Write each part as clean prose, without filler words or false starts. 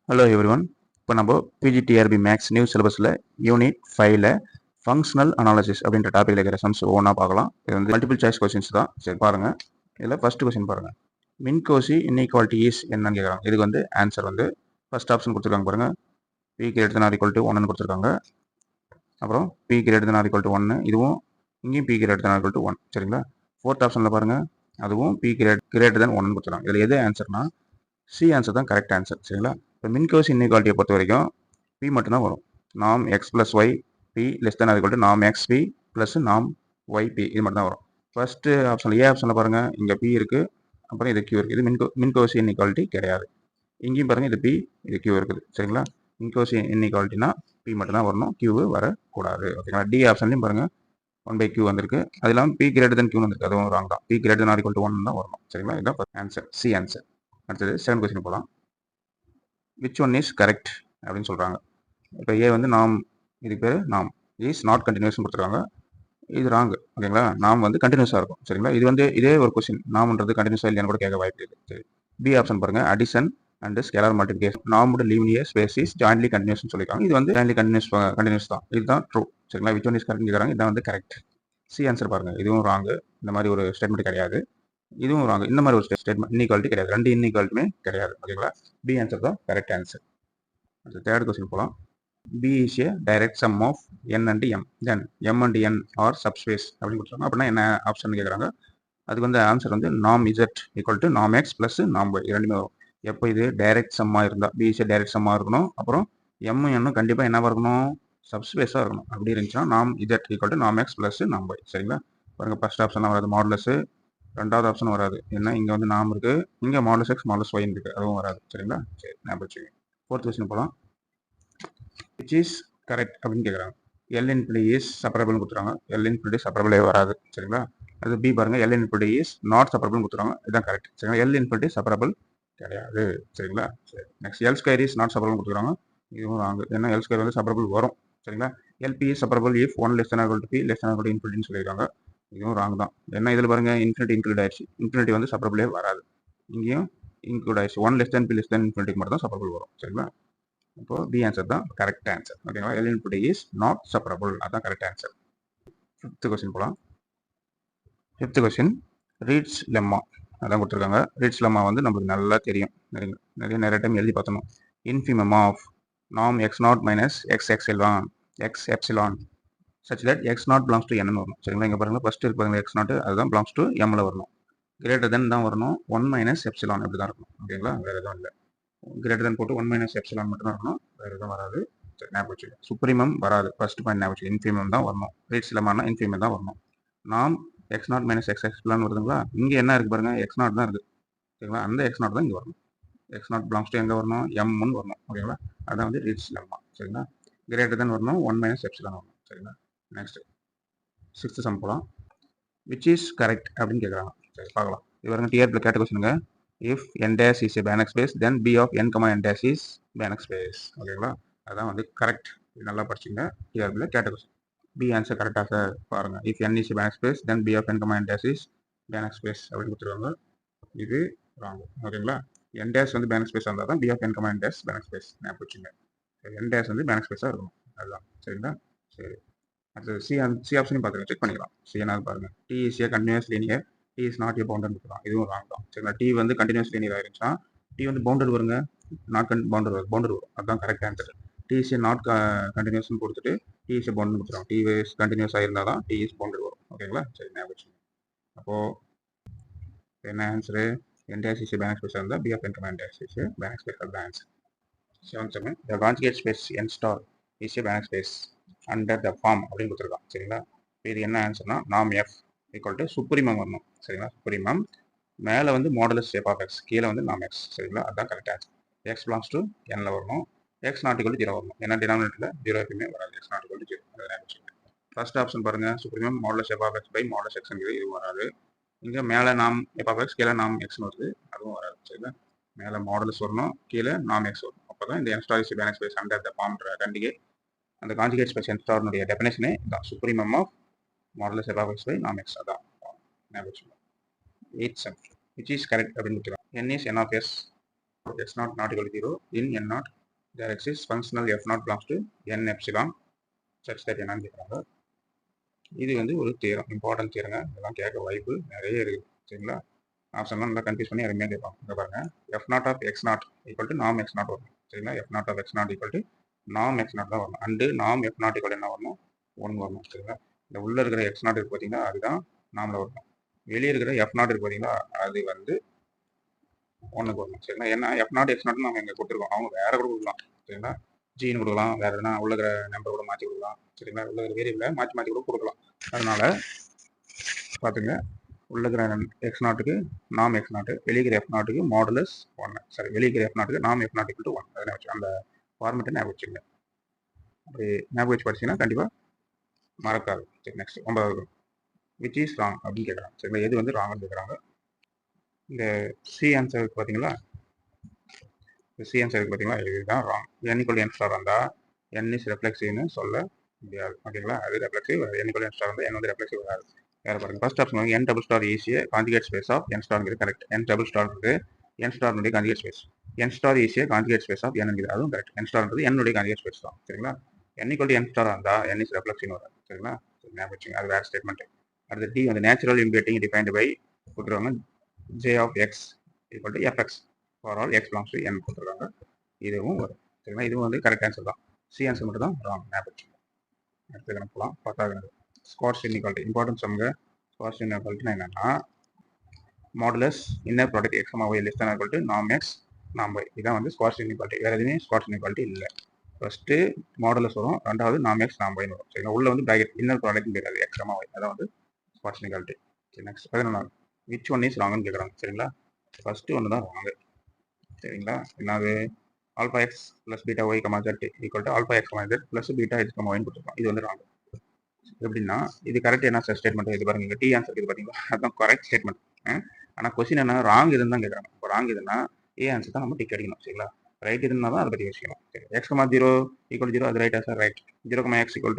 Hello everyone. இப்போ நம்ம PGTRB maths new சிலபஸில் யூனிட் 5ல் ஃபங்க்ஷனல் அனாலிசிஸ் அப்படின்ற டாப்பிக்கில் இருக்கிற சம்ஸ் ஒன்றா பார்க்கலாம். இது வந்து மல்டிபிள் சாய்ஸ் கொஸ்டின்ஸ் தான். சரி பாருங்கள். இதில் ஃபஸ்ட்டு கொஸ்டின் பாருங்கள். மின்கோசி இன்இக்வாலிட்டி இஸ் என்னன்னு கேட்குறாங்க. இதுக்கு வந்து ஆன்சர் வந்து ஃபஸ்ட் ஆப்ஷன் கொடுத்துருக்காங்க பாருங்கள். P greater than or equal to 1ன்னு கொடுத்துருக்காங்க. அப்புறம் p greater than or equal to 1, இதுவும் இங்கேயும் p greater than or equal to 1. சரிங்களா? ஃபோர்த் ஆப்ஷனில் பாருங்கள், அதுவும் பி கிரேட்டர் தென் 1ன்னு கொடுத்துருக்காங்க. இதில் எது ஆன்சர்னா சி ஆன்சர் தான் கரெக்ட் ஆன்சர். சரிங்களா? இப்போ மின்கோசி இன்இக்வாலிட்டியை பொறுத்த வரைக்கும் பி மட்டும்தான் வரும். நாம் X plus Y P less than அது நாம் எக்ஸ் பி ப்ளஸ் நாம் ஒய் பி, இது மட்டும் தான் வரும். ஃபர்ஸ்ட் ஆப்ஷனில் ஏ ஆப்ஷனில் பாருங்கள், இங்கே பி இருக்குது, அப்புறம் இது கியூ இருக்குது. இது மின்கோசி இன்இக்வாலிட்டி கிடையாது. இங்கேயும் பாருங்கள், இது பி, இது கியூ இருக்குது. சரிங்களா? மின்கோசி இன்இக்வாலிட்டினா பி மட்டும் தான் வரணும், கியூ வரக்கூடாது. ஓகேங்களா? டி ஆப்ஷன்லையும் பாருங்கள் 1/q வந்திருக்கு. அது இல்லாமல் பி கிரேட்டர் தென் கியூ வந்திருக்கு, அதுவும் ராங் தான். P greater than or equal to 1 தான் வரணும். சரிங்களா? இதுதான் ஆன்சர், சி ஆன்சர். அடுத்தது செகண்ட் கொஸ்டின் போகலாம். விச் ஒன் இஸ் கரெக்ட் அப்படின்னு சொல்கிறாங்க. இப்போ ஏ வந்து நாம், இதுக்கு பேர் நாம் இஸ் நாட் கண்டினியூஸ்னு கொடுத்துருக்காங்க. இது ராங்கு. ஓகேங்களா? நாம் வந்து கண்டினியூஸாக இருக்கும். சரிங்களா? இது வந்து இதே ஒரு கொஸ்டின், நாம்ன்றது கண்டினியூஸாக இல்லையான்னு கூட கேட்க வாய்ப்பு இருக்குது. சரி, பி ஆப்ஷன் பாருங்கள், அடிஷன் அண்ட் ஸ்கேலார் மல்டிபிகேஷன் நாமோட லீனியர் ஸ்பேஸ் இஸ் ஜாயின்ட்லி கண்டினியூஸ்னு சொல்லியிருக்காங்க. இது வந்து ஜாயின்ட்லி கண்டினியூஸ் தான். இதுதான் ட்ரூ. சரிங்களா? விச் ஒன் இஸ் கரெக்ட் கேட்குறாங்க. இதான் வந்து கரெக்ட். சி ஆன்சர் பாருங்கள், இதுவும் ராங்கு. இந்த மாதிரி ஒரு ஸ்டேட்மெண்ட் கிடையாது. இதுவும் ராங்கு. இந்த மாதிரி ஒரு ஸ்டேட்மெண்ட் இன்இக்வாலிட்டி கிடையாது. ரெண்டு இன்இக்வாலிட்டியுமே கிடையாது. ஓகேங்களா? பி ஆன்சர் தான் கரெக்ட் ஆன்சர். அடுத்து தேர்ட் கொஸ்டின் போகலாம். P is a direct sum of N and M, then M and N are subspace அப்படின்னு கொடுத்தாங்க. அப்படின்னா என்ன ஆப்ஷன் கேட்குறாங்க. அதுக்கு வந்து ஆன்சர் வந்து நாம் இசட் ஈக்குவல் டு நாம் எக்ஸ் ப்ளஸ் நாம் ஒய், ரெண்டுமே வரும். எப்போ இது டைரக்ட் சம்மாக இருந்தால் பி இஸ் ஏ டைரக்ட் சம்மாக இருக்கணும். அப்புறம் எம் என்னும் கண்டிப்பாக என்னவாக இருக்கணும், சப்ஸ்பேஸாக இருக்கணும். அப்படி இருந்துச்சுன்னா நாம் இசட் ஈக்குவல் டு நாம் எக்ஸ் ப்ளஸ் நாம் ஒய். சரிங்களா? பாருங்கள், ஃபர்ஸ்ட் ஆப்ஷன் வராது மாடுலஸ், ரெண்டாவது ஆப்ஷன் வராது. ஏன்னா இங்கே வந்து நாம் இருக்குது, இங்கே மாடுலஸ் எக்ஸ் மாடுலஸ் ஒய் இருக்குது, அதுவும் வராது. சரிங்களா? சரி, ஞாபகம் வச்சுக்கோங்க. ஃபோர்த் கொஸ்டின் போகலாம். விச் இஸ் கரெக்ட் அப்படின்னு கேட்குறாங்க. எல் இன்ஃபினிட்டி இஸ் செப்பரபிள்னு கொடுத்துறாங்க. எல் இன்ஃபினிட்டி செப்பரபிளே வராது. சரிங்களா? அது பி பாருங்கள், எல் இன்ஃபினிட்டி இஸ் நாட் செப்பரபிள்னு கொடுத்துறாங்க. இதுதான் கரெக்ட். சரிங்களா? எல் இன்ஃபினிட்டி செப்பரபிள் கிடையாது. சரிங்களா? சரி, next L square is not செப்பரபிள்னு கொடுத்துறாங்க. இதுவும் ராங்கு. ஏன்னா எல் ஸ்கொயர் வந்து செப்பரபிள் வரும். சரிங்களா? L P is separable if 1 less than equal to p less than equal to இன்ஃபினிட்டின்னு சொல்லியிருக்காங்க. இதுவும் ராங் தான். ஏன்னா இதில் பாருங்கள், இன்ஃபினிட்டி இன்க்ளூட் ஆயிடுச்சு. இன்ஃபினிட்டி வந்து செப்பரபிளே வராது. இங்கேயும் இன்க்ளூட் ஆயிடுச்சு. 1 less than p less than இன்ஃபினிட்டிக்கு மட்டும் தான் செப்பரபிள் வரும். சரிங்களா? இப்போ பி ஆன்சர் தான் கரெக்ட் ஆன்சர். ஓகேங்களா? L infinity is not separable, அதான் கரெக்ட் ஆன்சர். ஃபிஃப்த் கொஸ்டின் போகலாம். ஃபிஃப்த் கொஸ்டின் ரீட்ஸ் லெம்மா அதான் கொடுத்துருக்காங்க. ரீட்ஸ் லெம்மா வந்து நம்மளுக்கு நல்லா தெரியும், நிறைய டைம் எழுதி பார்த்தணும். இன்ஃபிமம் ஆஃப் நாம் எக்ஸ் நாட் மைனஸ் எக்ஸ் எக்ஸெலான் x epsilon such that x naught belongs to என்னு வரணும். சரிங்களா? இங்கே பாருங்கள், ஃபர்ஸ்ட் இருக்கு பாருங்கள், எக்ஸ் நாட், அதுதான் பிலாங்ஸ் டு எம்மில் வரணும். கிரேட்டர் தென் தான் வரணும். 1 மைனஸ் எப்சிலான் அப்படி தான் இருக்கணும். ஓகேங்களா? வேறு எதுவும் இல்லை. கிரேட்டர் தென் போட்டு 1 மைனஸ் எப்சிலான் மட்டும் தான் இருக்கணும், வேறு எதுவும் வராது. சரி, ஞாபகம் வச்சுக்கோங்க. சுப்ரீமம் வராது. ஃபர்ஸ்ட் பாயிண்ட் ஞாபகம் வச்சுக்கோங்க. இன்ஃபிமம் தான் வரணும். ரீட்ஸ் லெம்மானா இன்ஃபிமம் தான் வரணும். நாம் x naught minus X explain வருதுங்களா? இங்கே என்ன இருக்குது பாருங்கள், எக்ஸ் நாட் தான் இருக்குது. சரிங்களா? அந்த எக்ஸ் நாட் தான் இங்கே வரணும். எக்ஸ் நாட் பிலாங்ஸ் டு எங்கே வரணும், எம்னு வரணும். ஓகேங்களா? அதான் வந்து ரீட்ஸ் லெம்மா. சரிங்களா? கிரேட்டர் தென் வரணும், 1 மைனஸ் எப்சிலான் வரணும். சரிங்களா? நெக்ஸ்ட் சிக்ஸ்த் சம் போகலாம். விச் இஸ் கரெக்ட் அப்படின்னு கேட்குறாங்க. சரி, பார்க்கலாம். இது பாருங்க, டிஆர்பியில் கேட்ட கொஸ்டினுங்க. If n dash is a Banach space then b of n, n dash is Banach space. ஓகேங்களா? அதான் வந்து கரெக்ட். இது நல்லா படிச்சுங்க. டிஆர்பியில் கேட்ட கொஸ்டின். பி ஆன்சர் கரெக்டாக சார் பாருங்கள். If n is a Banach space then b of n, n dash is Banach space அப்படின்னு கொடுத்துருவாங்க. இது ராங். ஓகேங்களா? n dash வந்து Banach space இருந்தால் தான் b of n, n dash Banach space. ஞாபகம் வச்சுங்க. n dash வந்து Banach space இருக்கணும். அதுதான். சரிங்களா? சரி, அடுத்தது சி ஆப்ஷனையும் பார்த்துங்க, செக் பண்ணிக்கலாம். சி என்ன பாருங்கள். T is a continuous linear, T is not a bounded இருக்கலாம். இதுவும் ராங் தான். சரிங்களா? டி வந்து கண்டினியூஸ் லீனியர் ஆயிருந்துச்சுன்னா டி வந்து பவுண்டட் வருங்க, நாட் பவுண்டட் வரும். அதுதான் correct answer. T is a not கண்டினியூஸ்னு கொடுத்துட்டு டி இஸ் ஏ பவுண்டட் கொடுத்துருவோம். டி இஸ் கண்டினியூஸ் ஆயிருந்தால் தான் டி இஸ் பவுண்டட் வரும். ஓகேங்களா? சரி, ஞாபகம் வச்சுங்க. அப்போது என்ன answer, n dash is a Banach space இருந்தால் b of n, n dash is a Banach space. அதுதான் answer. 7th sum, the conjugate space n star is a Banach space under the form அப்படின்னு கொடுத்துருக்கான். சரிங்களா? இது என்ன ஆன்சர்னா நாம் F equal to supremum வரணும். சரிங்களா? சுப்ரீமம் மேலே வந்து மாடுலஸ் எஃப் ஆஃப் எக்ஸ், கீழே வந்து நாம் எக்ஸ். சரிங்களா? அதுதான் correct answer. X belongs to என்ல வரணும், எக்ஸ் நாட் ஈக்குவல் டு 0 வரணும். ஏன்னா டினாமினேட்டரில் 0 எப்பவுமே வராது. X naught equal to 0. First option பாருங்கள், supremum modulus F of X by modulus x, இதுவும் வராது. இங்கே மேலே நாம் எஃப் ஆஃப் எக்ஸ், கீழே நாம் எக்ஸ்னு வருது, அதுவும் வராது. சரிங்களா? மேலே மாடுலஸ் வரணும், கீழே நாம் எக்ஸ் வரணும். அப்போ தான் இந்த n star is a Banach space under the form conjugate. அந்த கான்ஜுகேட் ஸ்பேஸ் n ஸ்டார்னுடைய டெஃபினேஷனே தான் supremum of modulus F of X by நாம் எக்ஸ். அதான் ஞாபகம் வச்சுக்கோங்க. 8th sum, which is correct அப்படின்னு கொடுத்துருக்காங்க. n is n of s, x not not equal to 0 in n not there exists functional f naught belongs to n epsilon such that என்னன்னு கேட்குறாங்க. இது வந்து ஒரு தியரம், இம்பார்ட்டன்ட் தியரங்க. இதெல்லாம் கேட்க வாய்ப்பு நிறைய இருக்குது. சரிங்களா? ஆப்ஷன்லாம் நல்லா கன்ஃபியூஸ் பண்ணி அருமையாக கேட்பாங்க. இங்கே பாருங்க, f naught of x naught equal to நாம் x naught வரும். சரிங்களா? f naught of x naught equal to நாம் x naught தான் வரணும். அண்டு நாம் f naught ஈக்குவல் என்ன வரணும்? 1 வரணும். சரிங்களா? இந்த உள்ள இருக்கிற x naught இருக்கு பார்த்தீங்கன்னா அதுதான் நாமில் வரணும். வெளியே இருக்கிற f naught இருக்கு பார்த்தீங்களா அது வந்து 1க்கு வரணும். சரிங்களா? ஏன்னா f naught x naught நம்ம இங்கே கொடுத்துருக்கோம். அவங்க வேற கூட கொடுக்கலாம். சரிங்களா? ஜின்னு கொடுக்கலாம், வேற எதுனா உள்ள இருக்கிற நம்பர் கூட மாற்றி கொடுக்கலாம். சரிங்களா? உள்ள இருக்கிற வேரியபிளை மாற்றி கூட கொடுக்கலாம். அதனால பார்த்துங்க, உள்ள இருக்கிற எக்ஸ் நாட்டுக்கு நாம் எக்ஸ் நாட்டு, வெளியிற எஃப் நாட்டுக்கு மாடுலஸ் 1. சரி, வெளியிற எஃப் நாட்டுக்கு நாம் எஃப் நாட் ஈக்குவல் டு 1. அதனை வச்சு அந்த ஃபார்மெட்டை ஞாபகம் வச்சுங்க. அப்படி ஞாபகம் வச்சு படிச்சிங்கன்னா கண்டிப்பாக மறக்காது. சரி, நெக்ஸ்ட் 9வது விச் இஸ் ராங் அப்படின்னு கேட்குறாங்க. சரிங்களா? எது வந்து ராங்னு கேட்குறாங்க. இந்த சி ஆன்சருக்கு பார்த்தீங்களா, சி ஆன்சருக்கு பார்த்தீங்களா இதுதான் wrong. n equal n star வந்தால் n இஸ் ரெஃப்ளெக்சிவ்னு சொல்ல முடியாது. ஓகேங்களா? அது reflexive, n equal n star வந்தால் n வந்து ரெஃப்ளெக்சிவ் வராது. வேற பாருங்க, ஃபர்ஸ்ட் ஆப்ஷன் வந்து n double star is the conjugate space of n ஸ்டார்ங்கிறது கரெக்ட். n டபுள் ஸ்டார்ங்கிறது n ஸ்டார்னுடைய conjugate space. n star is the conjugate space of n என்கிறது அதுவும் கரெக்ட். n ஸ்டார்ன்றது n உடைய கான்ஜுகேட் ஸ்பேஸ் தான். சரிங்களா? n equal to n star வந்தால் n இஸ் ரெஃப்ளெக்ஷன் வராது. சரிங்களா? ஞாபகம் வச்சுங்க, அது வேற ஸ்டேட்மெண்ட். அடுத்து டி வந்து நேச்சுரல் இன்பிகேட்டிங் டிஃபைன்டு பை கொடுத்துருவாங்க j of X equal to fx for all X belongs to n கொடுத்துருக்காங்க. இதுவும் வரும். சரிங்களா? இதுவும் வந்து கரெக்ட் ஆன்சர் தான். சி ஆன்சர் மட்டும் தான் ராங். ஞாபகம் வச்சுங்க. அடுத்து கணக்கலாம் 10வது ஸ்குவார்ஸ் இன்இக்வாலிட்டி. இம்பார்ட்டன்ஸ் சம்ங்க. ஸ்குவார்ஸ் இன்இக்வாலிட்டினா என்னன்னா, modulus inner product X y less than equal to நாம் எக்ஸ் நாம் y. இதான் வந்து ஸ்குவார்ஸ் இன்இக்வாலிட்டி. வேறு எதுவுமே ஸ்குவார்ஸ் இன்இக்வாலிட்டி இல்லை. ஃபர்ஸ்ட்டு மாடுலஸ் வரும், ரெண்டாவது நாம் எக்ஸ் நாம் ஒய்னு வரும். சரிங்களா? உள்ள வந்து ப்ராக்கெட் இன்னர் ப்ராடக்ட் கிடையாது, எக்ஸ் y. அதான் வந்து ஸ்குவார்ஸ் இன்இக்வாலிட்டி. சரி, நெக்ஸ்ட் 11வது விச் ஒன் இஸ் ராங்னு கேட்குறாங்க. சரிங்களா? ஃபர்ஸ்ட்டு ஒன்று தான் ராங்கு. சரிங்களா? என்னது, alpha x plus beta y comma z equal to alpha x z plus beta x ஒய்னு கொடுத்துருக்கோம். இது வந்து ராங். எப்படின்னா, இது கரெக்ட் என்ன சார் ஸ்டேட்மெண்ட்? இது பாருங்க, டி ஆன்சர் இது பார்த்தீங்களா, அதுதான் கரெக்ட் ஸ்டேட்மெண்ட். ஆனால் கொஸ்டின் என்ன, ராங் இதுன்னு தான் கேட்குறாங்க. இப்போ ராங் இதுன்னா ஏ ஆன்சர் தான் நம்ம டிக் அடிக்கணும். சரிங்களா? ரைட் இருந்தால் தான் அதை பற்றி யோசிக்கணும். சரி, எக்ஸ் கமா 0 ஈக்குவல் 0 அது ரைட்டா sir? Right. 0 X equal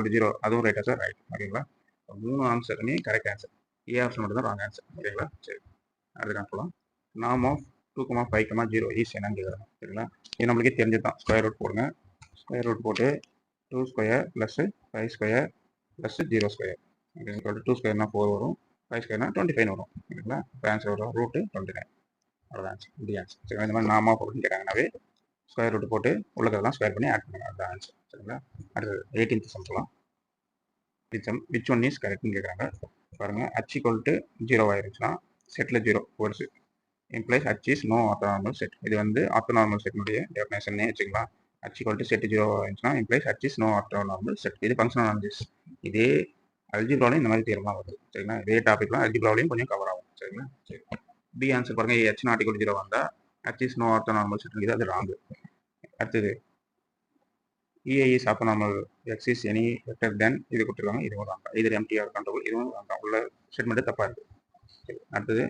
to 0 அதுவும் ரைட்டா சார்? ரைட். ஓகேங்களா? 3 ஆன்சருமே கரெக்ட் ஆன்சர். ஏ ஆப்ஷன் மட்டும் தான் ராங் ஆன்சர். ஓகேங்களா? சரி, அடுத்து காணலாம். நாம் ஆஃப் 2,5,0 ஈஸ் என்னன்னு கேட்குறாங்க. சரிங்களா? இது நம்மளுக்கே தெரிஞ்சது தான். ஸ்கொயர் ரூட் போடுங்க. ஸ்கொயர் ரூட் போட்டு 2 square plus 5 square plus 0 square. Okay, 2 ஸ்கொயர்னா 4 வரும், 5 ஸ்கொயர்னா 25 வரும். ஓகேங்களா? இப்போ ஆன்சர் வரும் ரூட்டு 29. அவ்வளோ ஆன்சர், டி ஆன்சர். சரி, இந்த மாதிரி நாமா போட்டுன்னு கேட்டாங்கன்னாவே ஸ்கொயர் ரூட் போட்டு உள்ளதெல்லாம் ஸ்கொயர் பண்ணி ஆட் பண்ணுங்க. அதுதான் ஆன்சர். சரிங்களா? அடுத்தது 18th சம் சொல்லலாம். விச் ஒன் இஸ் கரெக்ட்னு கேட்குறாங்க. பாருங்கள், h ஈக்குவல் டு 0 ஆயிருச்சுன்னா செட்டில் 0 வருது. Implies h is no orthonormal set. இது வந்து ஆர்த்தோனார்மல் செட்னுடைய டெஃபினேஷனே வச்சுக்கலாம். h ஈக்குவல் டு செட் 0 ஆயிருச்சுன்னா implies h is no orthonormal set. இது ஃபங்க்ஷனல் அனாலிசிஸ். இதே அல்ஜிப்ராலையும் இந்த மாதிரி தியரம்லாம் வருது. சரிங்களா? இதே டாபிக்லாம் அல்ஜிப்ராலையும் கொஞ்சம் கவர் ஆகும். சரிங்களா? சரி, பி ஆன்சர் பாருங்க, h நாட் ஈக்குவல் 0 வந்தால் h is no orthonormal set. இது அது ராங்கு. அடுத்தது EI is orthonormal x is any vector then இது கொடுத்துருக்காங்க. இதுவும் ராங்க. இது MTR கண்ட்ரோல், இதுவும் ராங்க. உள்ள ஸ்டேட்மெண்ட் தப்பாக இருக்குது. சரி, அடுத்தது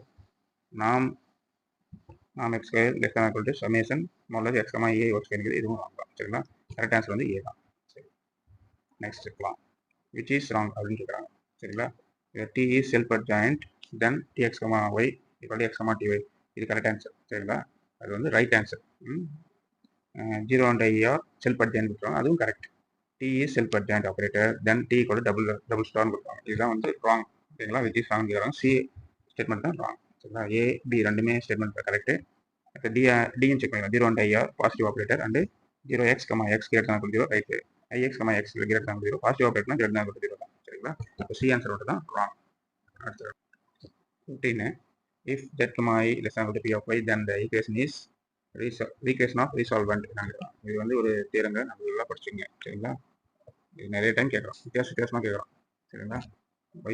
நாம் X square less than equal to summation modulus X comma A work square, இதுவும் ராங் தான். சரிங்களா? கரெக்ட் ஆன்சர் வந்து ஏ தான். சரி, நெக்ஸ்ட் இருக்கலாம். விச் இஸ் ராங் அப்படின்னு கேட்குறாங்க. சரிங்களா? T is self adjoint then T x comma y equal to x comma T y. இது கரெக்ட் ஆன்சர். சரிங்களா? அது வந்து right answer. 0 and I are self adjoint கொடுத்துருவாங்க, அதுவும் correct. T is self adjoint operator then T equal to double ஸ்டார்னு கொடுப்பாங்க. இதுதான் வந்து ராங். சரிங்களா? விச் இஸ் ராங் கேட்குறாங்க. சி ஸ்டேட்மெண்ட் தான் ராங். சரிங்களா? ஏ பி ரெண்டுமே ஸ்டேட்மெண்ட் கரெக்ட். இப்போ டிஎன் செக் பண்ணிக்கலாம். 0 and I are positive operator and 0x, x greater than 0 right. ix, x greater than 0 positive ஆப்ரேட்டர்னா greater than 0 தான். சரிங்களா? இப்போ சி ஆன்சர் மட்டும் தான் ராங். அடுத்து 15 if z, i less than p of y then the equation is equation of resolvent. இது வந்து ஒரு தேரங்க, நம்ம நல்லா படிச்சுங்க. சரிங்களா? இது நிறைய டைம் கேட்குறோம், வித்தியாசமாக கேட்குறோம். சரிங்களா?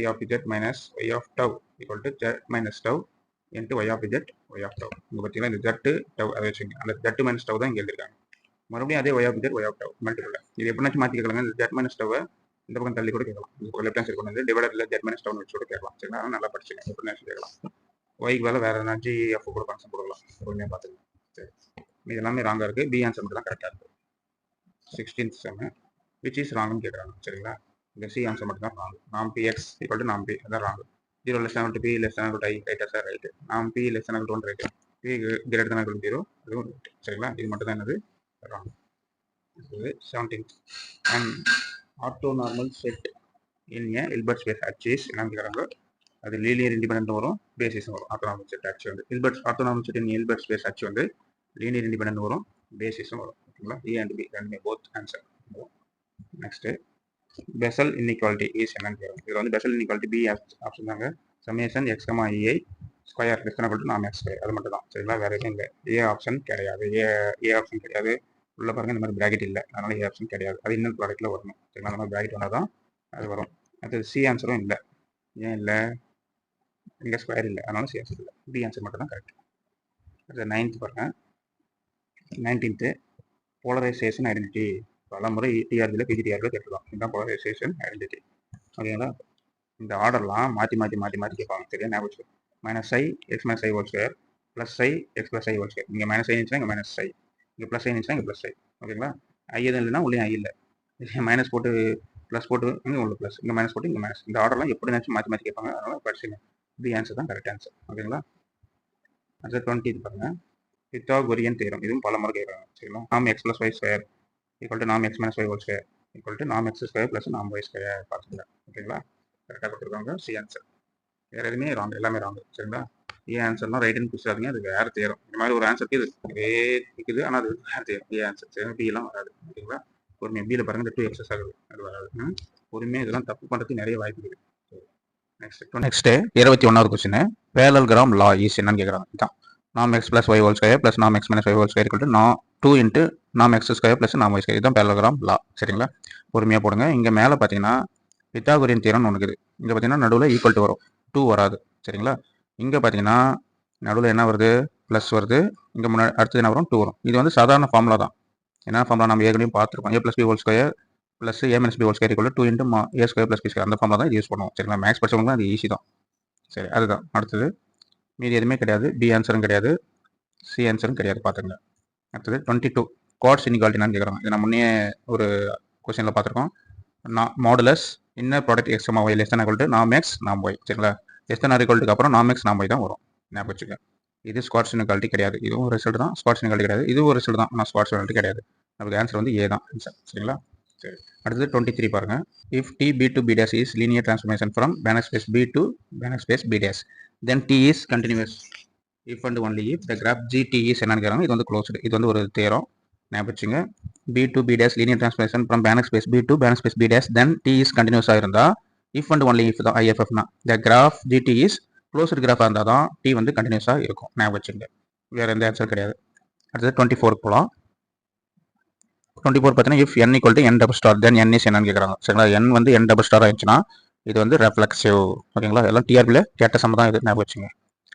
y of z minus y of tau equal to z minus tau into y of z y of tau. இங்கே பார்த்தீங்கன்னா இந்த z tau அதை வச்சுங்க. அந்த z minus tau தான் இங்கே எழுதிருக்காங்க. மறுபடியும் அதே y of z y of tau multiple. இது எப்படினாச்சும் மாற்றி கேட்கலாங்க. இந்த z minus tau இந்த பக்கம் தள்ளி கூட கேட்கலாம். இந்த லெஃப்ட் ஹேண்ட் சைடு கொண்டு வந்து டிவைடர்ல z minus tau வச்சு கூட கேட்கலாம். சரிங்களா? நல்லா படிச்சுங்க. எப்படினாச்சும் கேட்கலாம். ஒய்க்கு வேலை வேறு எதனாச்சும் எஃப் கூட ஃபங்க்ஷன் கொடுக்கலாம். பொறுமையாக பார்த்துக்கலாம். சரி, இது எல்லாமே ராங்காக இருக்குது. பி ஆன்சர் மட்டும் தான் கரெக்டாக இருக்குது. 16th செம்மு விச் இஸ் ராங்னு கேட்குறாங்க. சரிங்களா? இந்த சி ஆன்சர் மட்டும் தான் ராங். நாம் பி எக்ஸ் ஈக்குவல் டு நாம் பி, அதான் wrong. 0 less than p less தேன் ஐ ரைட்டா சார்? ரைட்டு. நாம் பி லெஸ் தேன் 1 ரைட்டு. பி கிரேட்டர் தேன் 0 அதுவும் ரைட்டு. சரிங்களா? இது மட்டும் தான் என்னது wrong. 17th and orthonormal set in A Hilbert space axis என்னன்னு கேட்குறாங்க. அது லீனியர் இண்டிபெண்டன்ட் வரும், பேசிஸ் வரும். ஆர்த்தோனார்மல் செட் ஆக்சி வந்து ஆர்த்தோனார்மல் செட் இன் ஹில்பர்ட் ஸ்பேஸ் ஆக்சி வந்து லீனியர் இண்டிபெண்டன்ட் வரும், பேசிஸும் வரும். ஓகேங்களா, ஏ அண்ட் பி ரெண்டுமே both answer. Next Bessel inequality is என்னன்னு கேட்குறாங்க. இதில் வந்து பெசல் இன்இக்வாலிட்டி பி ஆப்ஷன் தாங்க. Summation X comma EI square less நாம் எக்ஸ் ஸ்கொயர், அது மட்டும் தான். சரிங்களா, வேற எதுவும் இல்லை. ஏ ஆப்ஷன் கிடையாது. ஏ ஆப்ஷன் கிடையாது. உள்ள பாருங்க, இந்த மாதிரி பிராக்கெட் இல்லை, அதனால ஏ ஆப்ஷன் கிடையாது. அது இன்னொரு ப்ராடக்ட்ல வரணும். சரிங்களா, அந்த மாதிரி பிராக்கெட் வந்தால் தான் அது வரும். அது சி ஆன்சரும் இல்லை. ஏன் இல்லை? இங்கே ஸ்கொயர் இல்லை, அதனால சி ஆன்சர் இல்லை. பி ஆன்சர் மட்டும் தான் கரெக்ட். அது 9th பாருங்க. 19th polarisation identity. பல முறை டிஆர்பியில் பிஜிடிஆர்பியில் கேட்டுருக்கோம். இதுதான் போலரைசேஷன் ஐடென்டிட்டி. ஓகேங்களா, இந்த ஆர்டர்லாம் மாற்றி கேட்பாங்க. சரியா, ஞாபகம். மைனஸ் ஐ எக்ஸ் மைனஸ் ஐ ஹோல் ஸ்கொயர் ப்ளஸ் ஐ எக்ஸ் ப்ளஸ் ஐ ஹோல் ஸ்கொயர். இங்கே மைனஸ் ஐ இருந்துச்சுன்னா இங்கே மைனஸ் ஐ, இங்கே ப்ளஸ் ஐ இருந்துச்சுன்னா இங்கே ப்ளஸ் ஐ. ஓகேங்களா, ஐ எதுவும் இல்லைன்னா உள்ளே ஐ இல்லை. மைனஸ் போட்டு ப்ளஸ் போட்டு இங்கே உள்ள ப்ளஸ், இங்கே மைனஸ் போட்டு இங்கே மைனஸ். இந்த ஆர்டர்லாம் எப்படி நினச்சி மாற்றி கேட்பாங்க. அதனால் படிச்சுங்க. பி ஆன்சர் தான் கரெக்ட் ஆன்சர். ஓகேங்களா, அடுத்த 20 பாருங்க. பித்தாகோரியன் தேரம். இதுவும் பல முறை கேட்குறாங்க. சரிங்களா, நாம் X plus Y square equal to நாம் X minus Y whole square equal to நாம் எக்ஸ் ஸ்கொயர் ப்ளஸ் நாம் ஒய் ஸ்கொயர் பார்த்துங்க. ஓகேங்களா, கரெக்டாக கொடுத்துருக்காங்க. C answer. வேறு எதுவுமே ராங், எல்லாமே ராங். சரிங்களா, ஏ ஆன்சர்னா ரைட்டுன்னு பிடிச்சாதீங்க, அது வேறு தேரும். இந்த மாதிரி ஒரு ஆன்சருக்கு இது இதே இருக்குது, ஆனால் அது வேறு தேரும். A answer. சரி, பி எல்லாம் வராது. ஓகேங்களா, பொறுமையாக பியில் பாருங்க, இந்த 2 ஆகுது, அது வராது. பொறுமையாக இதெல்லாம் தப்பு பண்ணுறதுக்கு நிறைய வாய்ப்பு இருக்குது. Next 21வது question. பேரலல்கிராம் லா இஸ் என்னன்னு கேட்குறாங்க. இதுதான் நாம் X plus Y whole square plus நாம் X minus Y whole square equal to 2 into நாம் எக்ஸ் ஸ்கொயர் ப்ளஸ் நாம் ஒய் ஸ்கொயர். இதுதான் பேரலல்கிராம் லா. சரிங்களா, பொறுமையாக போடுங்க. இங்கே மேலே பார்த்தீங்கன்னா பித்தாகோரியன் தியரம்னு ஒன்று இருக்குது. இங்கே பார்த்தீங்கன்னா நடுவில் ஈக்குவல் டு வரும், 2 வராது. சரிங்களா, இங்கே பார்த்தீங்கன்னா நடுவில் என்ன வருது, ப்ளஸ் வருது. இங்கே முன்னாடி அடுத்தது என்ன வரும், 2 வரும். இது வந்து சாதாரண ஃபார்முலா தான். என்ன ஃபார்முலா நம்ம ஏற்கனவே பார்த்துருக்கோம். A plus B whole square plus A minus B whole square equal 2 into A square plus B square. அந்த ஃபார்முலா தான் யூஸ் பண்ணுவோம். சரிங்களா, மேக்ஸ் படிச்சவங்க அது ஈஸி தான். சரி, அதுதான் அடுத்தது. மீதி எதுவுமே கிடையாது. பி ஆன்சரும் கிடையாது, சி ஆன்சரும் கிடையாது. பார்த்துங்க. அடுத்தது 22 குவாட்ஸ் இன்இக்வாலிட்டின்னு கேட்குறாங்க. இது நம்ம முன்னே ஒரு கொஸ்டினில் பார்த்துருக்கோம். Modulus inner product X Y less than equal to நாம் எக்ஸ் நாம் ஒய். சரிங்களா, லெஸ் தன் ஈக்குவல்ட்டுக்கு அப்புறம் நாம் எக்ஸ் நாம் ஒய் தான் வரும். ஞாபகம் வச்சுக்க. இது ஸ்குவாட்ஸ் இன்இக்வாலிட்டி கிடையாது. இதுவும் ஒரு ரிசல்ட் தான். ஸ்குவாட்ஸ் இன்இக்வாலிட்டி கிடையாது. இது ஒரு ரிசல்ட் தான், ஆனால் ஸ்குவாட்ஸ் இன்இக்வாலிட்டி கிடையாது. நமக்கு ஆன்சர் வந்து ஏ தான் ஆன்சர். சரிங்களா, சரி. அடுத்தது 23 பாருங்க. If T B to B dash is linear transformation from Banach space B to Banach space B dash then T is continuous if and only if the graph GT is என்னன்னு கேட்குறாங்க. இது வந்து closed. இது வந்து ஒரு தேரம். ஞாபகம் வச்சுங்க. B to B dash linear transformation from Banach space B to Banach space B dash then T is கண்டினியூஸாக இருந்தால் இஃப் அண்ட் ஒன்லி இஃப் தான் ஐஎஃப்எஃப்னா the graph GT is closed கிராஃபாக இருந்தால் தான் டி வந்து கண்டினியூஸாக இருக்கும். ஞாபகம் வச்சுங்க. வேறு எந்த ஆன்சர் கிடையாது. அடுத்தது 24 போகலாம். 24 பார்த்தீங்கன்னா if n equal to n double star then n is என்னன்னு கேட்குறாங்க. சரிங்களா, n வந்து n டபுள் ஸ்டார் ஆயிடுச்சுன்னா இது வந்து ரெஃப்ளெக்சிவ். ஓகேங்களா, எல்லாம் டிஆர்பியில் கேட்ட சம் தான் இது. ஞாபகம் வச்சுங்க.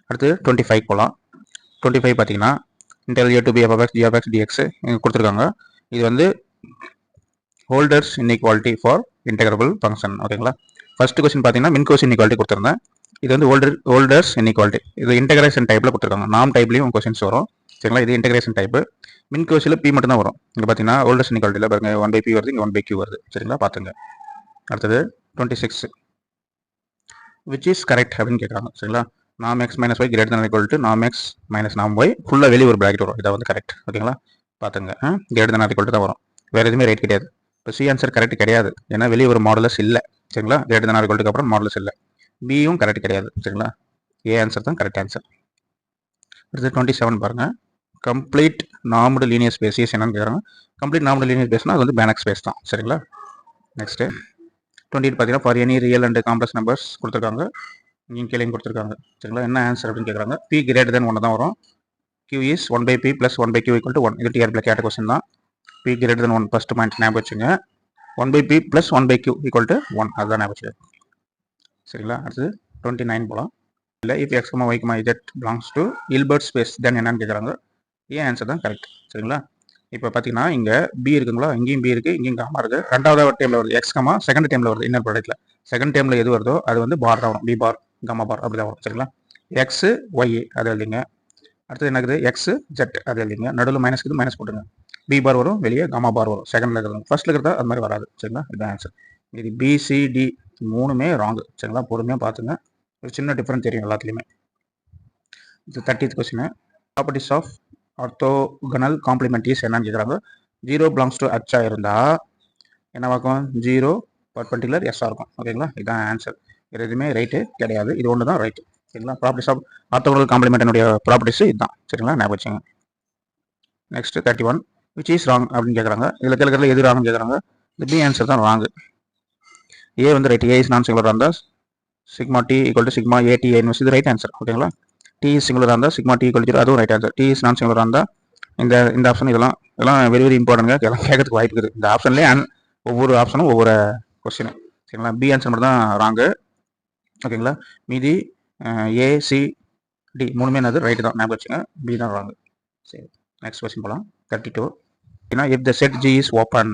அடுத்து 25 போகலாம். 25 பார்த்தீங்கன்னா integral A to B F X G F X dx கொடுத்துருக்காங்க. இது வந்து Holder's inequality for integrable function. ஓகேங்களா, ஃபர்ஸ்ட் கொஸ்டின் பார்த்தீங்கன்னா மின்கோஸ் இன்இக்வாலிட்டி கொடுத்துருந்தேன். இது வந்து ஹோல்டர்ஸ் இன்இக்வாலிட்டி. இது இன்டெகிரேஷன் டைப்பில் கொடுத்துருக்காங்க. நாம் டைப்லேயும் கொஸ்டின்ஸ் வரும். சரிங்களா, இது இன்டெகிரேஷன் டைப்பு. மின்கோஸில் பி மட்டும் தான் வரும். இங்கே பார்த்தீங்கன்னா ஹோல்டர்ஸ் இன்இக்வாலிட்டியில் பாருங்க 1/p வருது, இங்கே 1/q வருது. சரிங்களா, பார்த்துங்க. அடுத்தது 26 விச் இஸ் கரெக்ட் அப்படின்னு கேட்குறாங்க. சரிங்களா, நாம் X minus Y greater than equal to நாம் எக்ஸ் மைனஸ் நாம் ஒய் ஃபுல்லாக வெளியே ஒரு பிராக்கெட் வரும். இதை வந்து கரெக்ட். ஓகேங்களா, பார்த்துங்க. கிரேட்டர் தன் ஈக்குவல் டு தான் வரும். வேறு எதுவுமே ரைட் கிடையாது. இப்போ சி ஆன்சர் கரெக்ட் கிடையாது, ஏன்னா வெளியே ஒரு மாடலஸ் இல்லை. சரிங்களா, கிரேட்டர் தன் ஈக்குவல் டு அப்புறம் மாடலஸ் இல்லை. பியும் கரெக்ட் கிடையாது. சரிங்களா, ஏ ஆன்சர் தான் கரெக்ட் ஆன்சர். அடுத்து 27 பாருங்க. கம்ப்ளீட் நார்மடு லீனியர் ஸ்பேஸ் இஸ் என்னன்னு கேட்குறாங்க. கம்ப்ளீட் நார்மடு லீனியர் ஸ்பேஸ்னா அது வந்து பேனக் ஸ்பேஸ் தான். சரிங்களா, நெக்ஸ்ட்டு 28 பார்த்தீங்கன்னா for any real and complex numbers கொடுத்துருக்காங்க. இங்கே கேள்வியும் கொடுத்துருக்காங்க. சரிங்களா, என்ன ஆன்சர் அப்படின்னு கேட்குறாங்க. பி கிரேட்டர் தென் 1 தான் வரும். q is 1/p plus 1/q equal to 1. இது டிஆர்பியில் கேட்ட கொஸ்டின் தான். P greater than 1 first point ஞாபகம் வச்சுங்க. 1/p plus 1/q equal to 1, அதுதான் ஞாபகம் வச்சுங்க. சரிங்களா, அடுத்தது 29 போகலாம். இல்லை if X Y Z belongs to Hilbert space then என்னன்னு கேட்குறாங்க. ஏன் ஆன்சர் தான் கரெக்ட். சரிங்களா, இப்போ பார்த்தீங்கன்னா இங்கே பி இருக்குங்களா, இங்கேயும் பி இருக்குது, இங்கேயும் காமா இருக்குது. ரெண்டாவது டைமில் வருது எக்ஸ் கமா, செகண்ட் டைமில் வருது இன்னர் ப்ராடக்ட்டில். செகண்ட் டைமில் எது வருதோ அது வந்து பார் தான் வரும். பி பார் கமா பார் அப்படி தான் வரும். சரிங்களா, எக்ஸு ஒய் அது எழுதிங்க. அடுத்தது என்ன இருக்குது, எக்ஸு ஜெட் அது எழுதிங்க. நடுவில் மைனஸ் இருக்குது, மைனஸ் போட்டுங்க. பி பார் வரும், வெளியே கமா பார் வரும். செகண்டில் இருக்கிறது ஃபர்ஸ்ட்டில் இருக்கிறதா அது மாதிரி வராது. சரிங்களா, இதுதான் ஆன்சர். இது பிசிடி 3மே ராங்கு. சரிங்களா, பொறுமையாக பார்த்துங்க. ஒரு சின்ன டிஃப்ரெண்ட் தெரியும் எல்லாத்துலேயுமே. இது 30th question. Properties of orthogonal complement is என்னன்னு கேட்குறாங்க. 0 பிலாங்ஸ் டு ஹச்சா இருந்தால் என்னவாக்கும், 0 பர்பண்டிகுலர் எஸ்ஸாக இருக்கும். ஓகேங்களா, இதுதான் ஆன்சர். இது எதுவுமே ரைட்டு கிடையாது, இது ஒன்று தான் ரைட்டு. சரிங்களா, ப்ராப்பர்ட்டிஸ் ஆஃப் ஆர்த்தோகனல் காம்ப்ளிமெண்ட்டினுடைய ப்ராப்பர்ட்டிஸ் இதுதான். சரிங்களா, ஞாபகம் வச்சுங்க. நெக்ஸ்ட் 31 விச் இஸ் ராங் அப்படின்னு கேட்குறாங்க. இதில் கேட்கறதுல எது ராங்னு கேட்குறாங்க. இந்த பி ஆன்சர் தான் ராங்கு. ஏ வந்து ரைட். ஏ இஸ் நான் சிங்குலராக இருந்தால் sigma T equal to sigma A T inverse, இது ரைட் ஆன்சர். ஓகேங்களா, டி இஸ் சிங்குலராக இருந்தால் சிக்மா டி ஈக்குவல் டு அதுவும் right answer. T is non சிங்குலராக இருந்தால் இந்த ஆப்ஷன் இதெல்லாம் வெரி வெரி இம்பார்ட்டன்ட்ங்க. எல்லாம் கேட்கறதுக்கு வாய்ப்பு இருக்குது. இந்த ஆப்ஷன்லேயே ஒவ்வொரு ஆப்ஷனும் ஒவ்வொரு கொஸ்டின். சரிங்களா, பி ஆன்சர் மட்டும் தான் ராங்கு. ஓகேங்களா, மீதி ஏ சி டி மூணுமே என்னது ரைட்டு தான். ஞாபகம் வச்சுங்க, பி தான் ராங்கு. சரி, நெக்ஸ்ட் கொஸ்டின் போகலாம். 32 ஏன்னா if the set G is open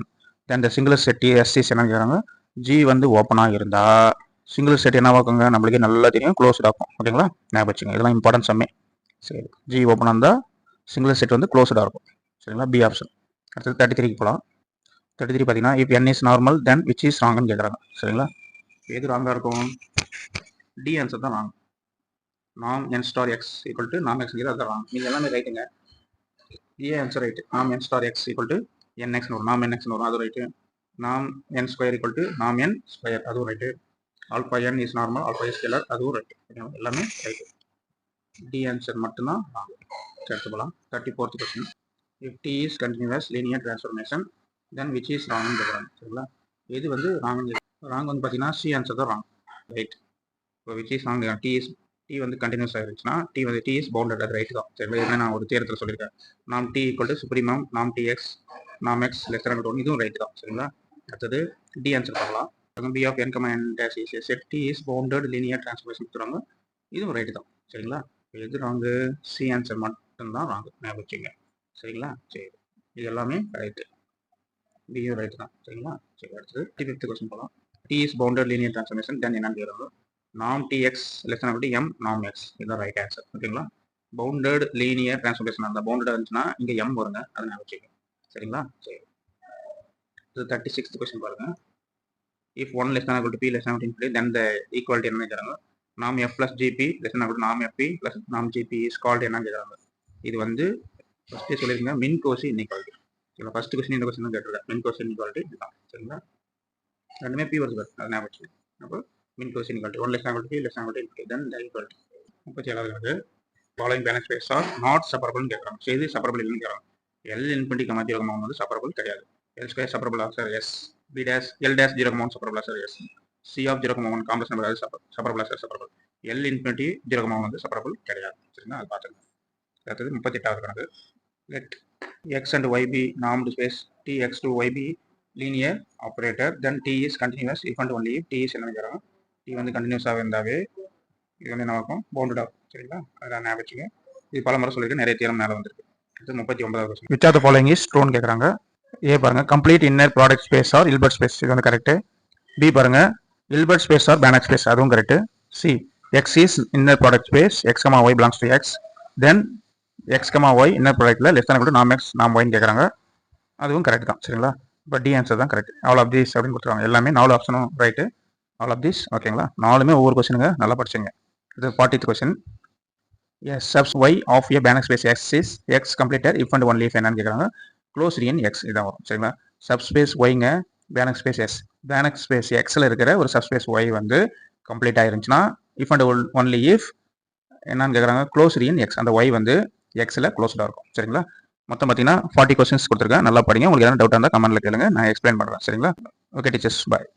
then the singular set S is என்ன கேட்குறாங்க. ஜி வந்து ஓப்பனாக இருந்தால் சிங்குலர் செட் என்னவாக்குங்க, நம்மளுக்கே நல்லா தெரியும், க்ளோஸ்ட் ஆகும். ஓகேங்களா, ஞாபகம் வச்சுங்க, இதெல்லாம் இம்பார்ட்டன்ட் சம்மே. சரி, ஜி ஓப்பனாக இருந்தால் சிங்குலர் செட் வந்து க்ளோஸ்டாக இருக்கும். சரிங்களா, பி ஆப்ஷன். அடுத்தது 33 போகலாம். 33 பார்த்தீங்கன்னா if N is normal then which is ராங்னு கேட்குறாங்க. சரிங்களா, எது ராங்காக இருக்கும், டி ஆன்சர் தான் ராங். நாம் என் ஸ்டார் எக்ஸ் ஈக்குவல் டு நாம் எக்ஸ் அது ராங். நீங்கள் எல்லாமே ரைட்டுங்க. A answer right. நாம் என் ஸ்டார் எக்ஸ் ஈக்குவல் டு என் எக்ஸ்னு வரும், நாம் என் எக்ஸ்னு வரும், அது ரைட்டு. நாம் என் ஸ்கொயர் ஈக்குவல் டு நாம் என் ஸ்கொயர், அதுவும் right. Alpha N is normal, alpha is scalar, அதுவும் ரைட்டு. எல்லாமே ரைட்டு. டி ஆன்சர் மட்டும்தான் ராங். எடுத்து போகலாம். 34th question if T is continuous linear transformation then which is ராங்னு கேட்குறாங்க. சரிங்களா, எது வந்து ராங் வந்து பார்த்தீங்கன்னா சி ஆன்சர் தான் ராங். ரைட். இப்போ விச் இஸ் ராங், டி வந்து கண்டினியூஸ் ஆகிருச்சுன்னா டி இஸ் பவுண்டட், அது ரைட் தான். சரிங்களா, இதுவே நான் ஒரு தேரத்தில் சொல்லியிருக்கேன். நாம் டி ஈக்குவல் டு சுப்ரீமம் நாம் டி எக்ஸ் நாம் X less than equal to இதுவும் ரைட் தான். சரிங்களா, அடுத்தது டி ஆன்சர் பார்க்கலாம். B of N comma N dash is set T is bounded linear transformation கொடுத்துருவாங்க, இதுவும் ரைட்டு தான். சரிங்களா, எது ராங்கு, சி ஆன்சர் மட்டும்தான் ராங்கு. ஞாபகம் வச்சுங்க. சரிங்களா, சரி, இது எல்லாமே ரைட்டு, பியும் ரைட்டு தான். சரிங்களா, சரி, அடுத்தது 35th கொஸ்டின் போகலாம். D is bounded linear transformation தென் என்னன்னு கேட்குறாங்க. நாம் T X less then M நாம் எக்ஸ், இதுதான் ரைட் ஆன்சர். ஓகேங்களா, பவுண்டட் லீனியர் டிரான்ஸ்ஃபர்மேஷன் அந்த பவுண்டட் இருந்துச்சுன்னா இங்கே எம் வருங்க, அதை ஞாபகம் வச்சுங்க. சரிங்களா, சரி, இது 36th கொஸ்டின் பாருங்க. If 1 less than equal to p less than equal to infinity then the equality என்ன கேட்குறாங்க. நாம் f plus gp less than equal to நாம் fp plus நாம் gp is called என்ன கேட்குறாங்க. இது வந்து ஃபஸ்ட்டே சொல்லியிருக்கீங்க, மின் கோசி இன்இக்வாலிட்டி. சரிங்களா, ஃபஸ்ட்டு கொஸ்டின் இந்த கொஸ்டின் தான் கேட்டிருக்கேன். மின் கோசி இன்இக்வாலிட்டி இதுதான். சரிங்களா, ரெண்டுமே பி வருது, அதை ஞாபகம் வச்சுக்கோங்க. அப்போ மின் Kosi inequality 1 less than equal to p less than equal to infinity then the equality. 37வது following balance space are not செப்பரபிள்னு கேட்குறாங்க. சரி, செப்பரபிள் இல்லைன்னு கேட்குறாங்க. எல் இன்ஃபினிட்டி கமா 0 வந்து செப்பரபிள் கிடையாது. L square separable sir yes, b dash l dash 0 separable sir yes, c of 0 complex number separable sir separable. L infinity 0 வந்து separable கிடையாது. சரிங்களா, அது பார்த்துக்கோங்க. அடுத்தது 38வது கணக்கு. Let X and Y be normed space T X to Y be linear operator then T is continuous if and only T is என்ன கேட்குறாங்க. டி வந்து கண்டினியூஸாக இருந்தாவே இது வந்து என்ன ஆகும், பவுண்டட் ஆகும். சரிங்களா, அதான் ஞாபகம் வச்சுங்க. இது பல முறை சொல்லியிருக்கேன், நிறைய தேரம் மேலே வந்துருக்கு. அடுத்து 39வது question. Which are the following is ட்ரூன்னு கேட்குறாங்க. ஏ பாருங்க, complete inner product space R இல்பர்ட் space, இது வந்து கரெக்ட். பி பாருங்க, இல்பர்ட் ஸ்பேஸ் ஆர் பேனக் ஸ்பேஸ், அதுவும் correct. C X is inner product space X comma Y belongs to X then X comma Y inner ப்ராடக்ட்ல less than நாம் X நாம் ஒய்ன்னு கேட்குறாங்க, அதுவும் correct தான். சரிங்களா, இப்போ டி ஆன்சர் தான் கரெக்ட். ஆல் ஆஃப் தீஸ் அப்படின்னு கொடுத்துருவாங்க. எல்லாமே 4 ஆப்ஷனும் ரைட்டு. All of these. ஓகேங்களா, 4மே ஒவ்வொரு கொஸ்டினுங்க, நல்லா படிச்சுங்க. இது 40th question. S subs Y of a Banach space X is X completer if and only if என்னன்னு கேட்குறாங்க. க்ளோஸ் இன் எக்ஸ் இதான் வரும். சரிங்களா, சப்ஸ்பேஸ் ஒய்ங்க Banach space S, Banach space எக்ஸில் இருக்கிற ஒரு சப்ஸ்பேஸ் ஒய் வந்து கம்ப்ளீட் ஆயிருந்துச்சுன்னா இஃப் அண்ட் ஒன்லி இஃப் என்னன்னு கேட்குறாங்க, க்ளோஸ் இன் எக்ஸ், அந்த ஒய் வந்து எக்ஸில் க்ளோஸ்டாக இருக்கும். சரிங்களா, மொத்தம் பார்த்தீங்கன்னா 40 கொஸ்டின்ஸ் கொடுத்துருக்கேன். நல்லா படிங்க. உங்களுக்கு எதாவது டவுட்டாக இருந்தால் கமெண்ட்டில் கேளுங்க, நான் எக்ஸ்பிளைன் பண்ணுறேன். சரிங்களா, ஓகே டீச்சர்ஸ், பாய்.